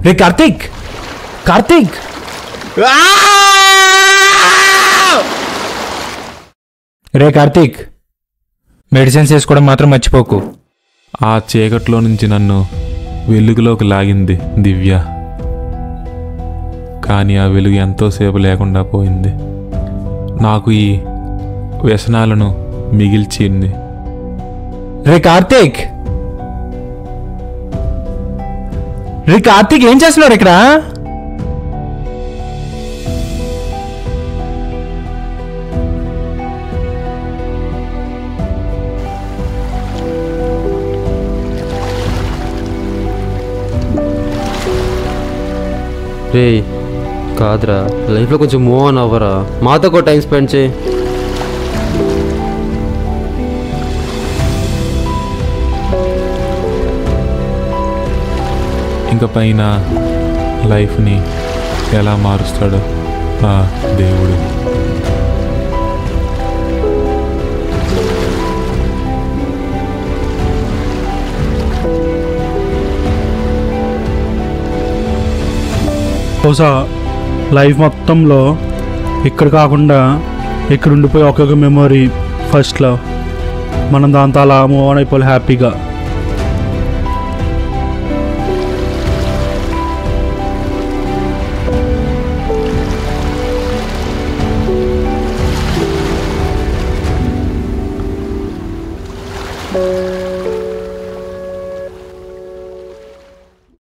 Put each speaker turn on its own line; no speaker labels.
రే కార్తీక్, కార్తీక్ రే Karthik, medicines వేసుకోవడం మాత్రం మర్చిపోకు.
ఆ చీకట్లో నుంచి నన్ను వెలుగులోకి లాగింది దివ్య. కానీ ఆ వెలుగు ఎంతోసేపు లేకుండా పోయింది. నాకు ఈ వ్యసనాలను మిగిల్చింది.
రే కార్తీక్, రే కార్తీక్ ఏం చేస్తున్నాడు ఇక్కడ?
రే కాదురా, లైఫ్లో కొంచెం మూవ్ ఆన్ అవ్వరా, మాతో కూడా టైం స్పెండ్ చేయి.
ఇంక పైన లైఫ్ని ఎలా మారుస్తాడో ఆ దేవుడు.
బహుశా లైఫ్ మొత్తంలో ఇక్కడ కాకుండా ఇక్కడ ఉండిపోయి ఒక్కొక్క మెమొరీ ఫస్ట్లో మనం దాంతో అలా మూవ్ ఆన్ అయిపోవాలి హ్యాపీగా.